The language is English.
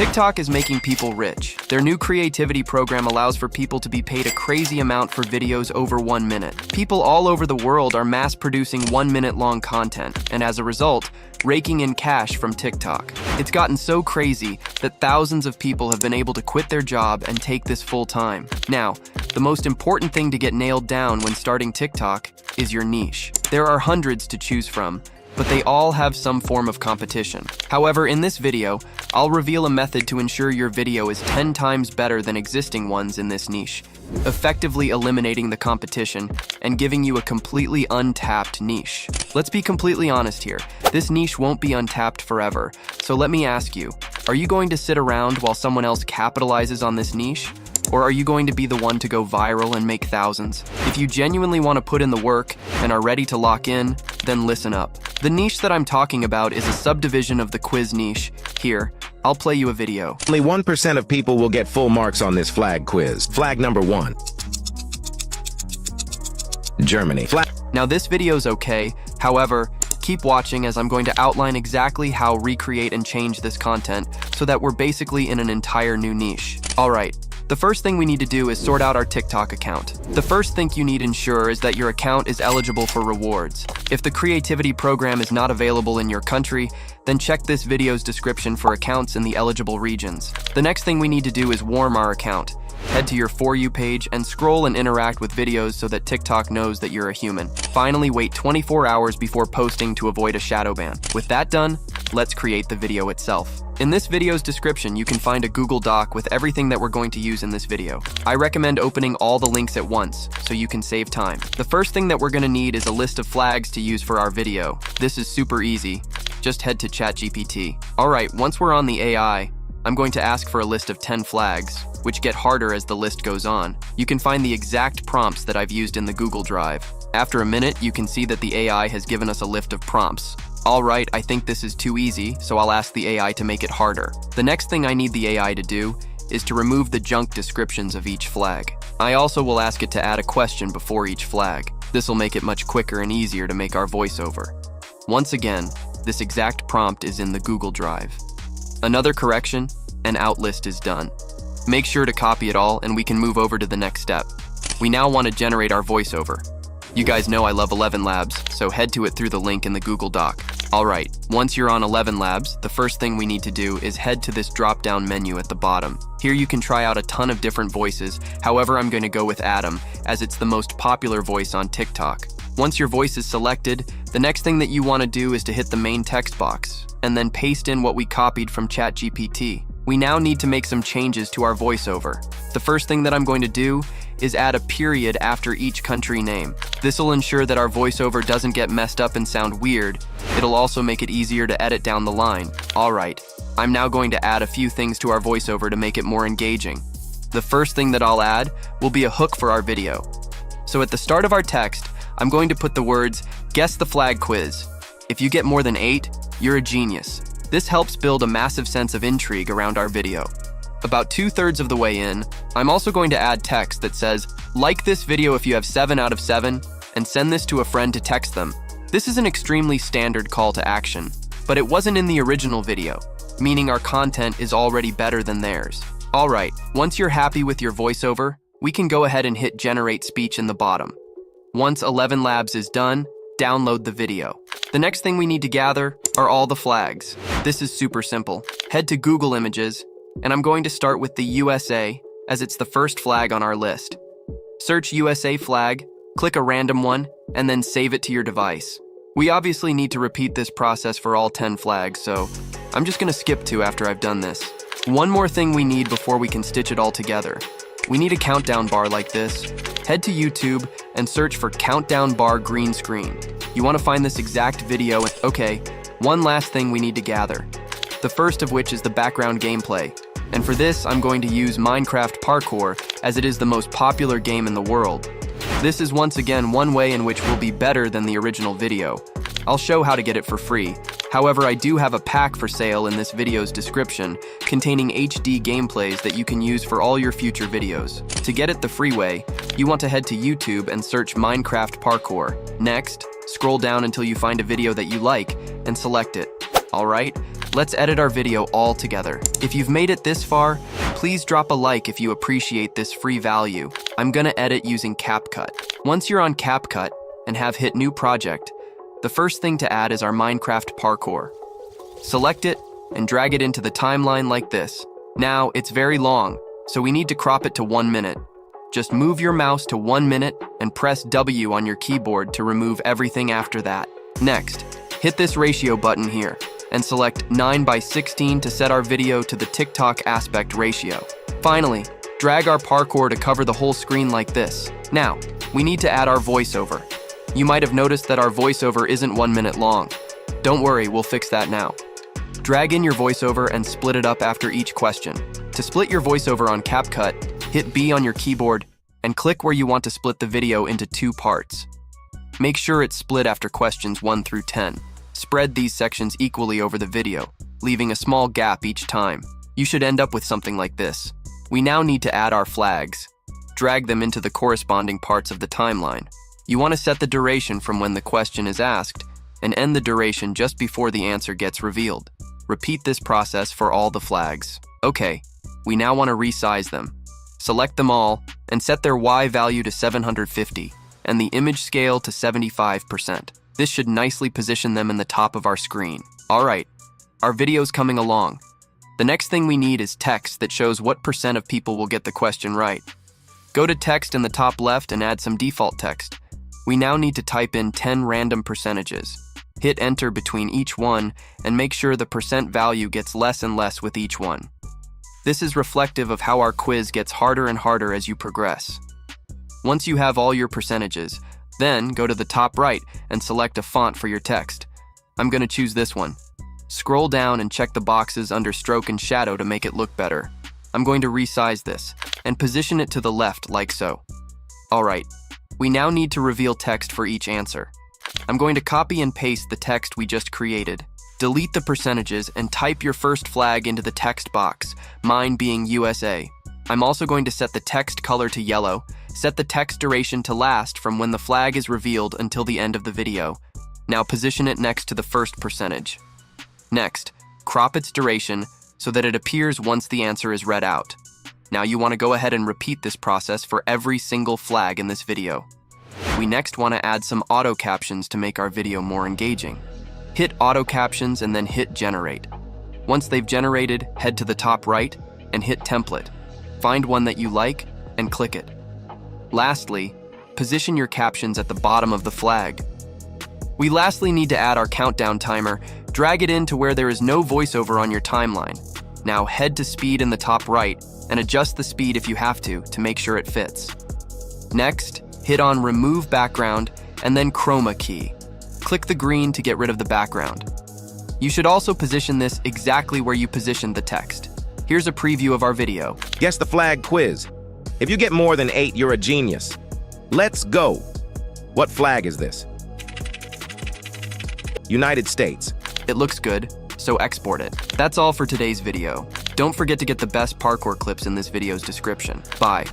TikTok is making people rich. Their new creativity program allows for people to be paid a crazy amount for videos over 1 minute. People all over the world are mass-producing 1-minute-long content, and as a result, raking in cash from TikTok. It's gotten so crazy that thousands of people have been able to quit their job and take this full-time. Now, the most important thing to get nailed down when starting TikTok is your niche. There are hundreds to choose from, but they all have some form of competition. However, in this video, I'll reveal a method to ensure your video is 10 times better than existing ones in this niche, effectively eliminating the competition and giving you a completely untapped niche. Let's be completely honest here. This niche won't be untapped forever. So let me ask you, are you going to sit around while someone else capitalizes on this niche? Or are you going to be the one to go viral and make thousands? If you genuinely want to put in the work and are ready to lock in, then listen up. The niche that I'm talking about is a subdivision of the quiz niche. Here, I'll play you a video. Only 1% of people will get full marks on this flag quiz. Flag number 1. Germany. Now this video's okay, however, keep watching as I'm going to outline exactly how recreate and change this content so that we're basically in an entire new niche. Alright. The first thing we need to do is sort out our TikTok account. The first thing you need to ensure is that your account is eligible for rewards. If the creativity program is not available in your country, then check this video's description for accounts in the eligible regions. The next thing we need to do is warm our account. Head to your For You page and scroll and interact with videos so that TikTok knows that you're a human. Finally, wait 24 hours before posting to avoid a shadow ban. With that done, let's create the video itself. In this video's description, you can find a Google Doc with everything that we're going to use in this video. I recommend opening all the links at once, so you can save time. The first thing that we're going to need is a list of flags to use for our video. This is super easy. Just head to ChatGPT. Alright, once we're on the AI, I'm going to ask for a list of 10 flags, which get harder as the list goes on. You can find the exact prompts that I've used in the Google Drive. After a minute, you can see that the AI has given us a list of prompts. Alright, I think this is too easy, so I'll ask the AI to make it harder. The next thing I need the AI to do is to remove the junk descriptions of each flag. I also will ask it to add a question before each flag. This will make it much quicker and easier to make our voiceover. Once again, this exact prompt is in the Google Drive. Another correction, an out list is done. Make sure to copy it all and we can move over to the next step. We now want to generate our voiceover. You guys know I love 11 Labs, so head to it through the link in the Google Doc. Alright, once you're on 11 Labs, the first thing we need to do is head to this drop-down menu at the bottom. Here you can try out a ton of different voices, however I'm going to go with Adam, as it's the most popular voice on TikTok. Once your voice is selected, the next thing that you want to do is to hit the main text box, and then paste in what we copied from ChatGPT. We now need to make some changes to our voiceover. The first thing that I'm going to do is add a period after each country name. This will ensure that our voiceover doesn't get messed up and sound weird. It'll also make it easier to edit down the line. Alright, I'm now going to add a few things to our voiceover to make it more engaging. The first thing that I'll add will be a hook for our video. So at the start of our text, I'm going to put the words, "Guess the flag quiz." If you get more than 8, you're a genius. This helps build a massive sense of intrigue around our video. About 2/3 of the way in, I'm also going to add text that says, "Like this video if you have 7 out of 7, and send this to a friend to text them." This is an extremely standard call to action, but it wasn't in the original video, meaning our content is already better than theirs. Alright, once you're happy with your voiceover, we can go ahead and hit Generate Speech in the bottom. Once 11 Labs is done, download the video. The next thing we need to gather are all the flags. This is super simple. Head to Google Images, and I'm going to start with the USA, as it's the first flag on our list. Search USA flag, click a random one, and then save it to your device. We obviously need to repeat this process for all 10 flags, so I'm just going to skip 2 after I've done this. One more thing we need before we can stitch it all together. We need a countdown bar like this. Head to YouTube and search for countdown bar green screen. You want to find this exact video. Okay, one last thing we need to gather. The first of which is the background gameplay. And for this, I'm going to use Minecraft Parkour, as it is the most popular game in the world. This is once again one way in which will be better than the original video. I'll show how to get it for free. However, I do have a pack for sale in this video's description, containing HD gameplays that you can use for all your future videos. To get it the free way, you want to head to YouTube and search Minecraft Parkour. Next, scroll down until you find a video that you like and select it. Alright, Let's edit our video all together. If you've made it this far, please drop a like if you appreciate this free value. I'm gonna edit using CapCut. Once you're on CapCut and have hit New Project, the first thing to add is our Minecraft parkour. Select it and drag it into the timeline like this. Now, it's very long, so we need to crop it to 1 minute. Just move your mouse to 1 minute and press W on your keyboard to remove everything after that. Next, hit this ratio button here and select 9:16 to set our video to the TikTok aspect ratio. Finally, drag our parkour to cover the whole screen like this. Now, we need to add our voiceover. You might have noticed that our voiceover isn't 1 minute long. Don't worry, we'll fix that now. Drag in your voiceover and split it up after each question. To split your voiceover on CapCut, hit B on your keyboard and click where you want to split the video into 2 parts. Make sure it's split after questions 1 through 10. Spread these sections equally over the video, leaving a small gap each time. You should end up with something like this. We now need to add our flags. Drag them into the corresponding parts of the timeline. You want to set the duration from when the question is asked and end the duration just before the answer gets revealed. Repeat this process for all the flags. Okay, we now want to resize them. Select them all and set their Y value to 750 and the image scale to 75%. This should nicely position them in the top of our screen. All right, our video's coming along. The next thing we need is text that shows what % of people will get the question right. Go to text in the top left and add some default text. We now need to type in 10 random percentages. Hit enter between each one and make sure the % value gets less and less with each one. This is reflective of how our quiz gets harder and harder as you progress. Once you have all your percentages, then go to the top right and select a font for your text. I'm going to choose this one. Scroll down and check the boxes under stroke and shadow to make it look better. I'm going to resize this and position it to the left like so. All right, we now need to reveal text for each answer. I'm going to copy and paste the text we just created. Delete the percentages and type your first flag into the text box, mine being USA. I'm also going to set the text color to yellow, set the text duration to last from when the flag is revealed until the end of the video. Now position it next to the first percentage. Next, crop its duration so that it appears once the answer is read out. Now you want to go ahead and repeat this process for every single flag in this video. We next want to add some auto captions to make our video more engaging. Hit auto captions and then hit generate. Once they've generated, head to the top right and hit template. Find one that you like and click it. Lastly, position your captions at the bottom of the flag. We lastly need to add our countdown timer. Drag it in to where there is no voiceover on your timeline. Now head to speed in the top right and adjust the speed if you have to make sure it fits. Next, hit on remove background and then chroma key. Click the green to get rid of the background. You should also position this exactly where you positioned the text. Here's a preview of our video. Guess the flag quiz. If you get more than 8, you're a genius. Let's go. What flag is this? United States. It looks good, so export it. That's all for today's video. Don't forget to get the best parkour clips in this video's description. Bye.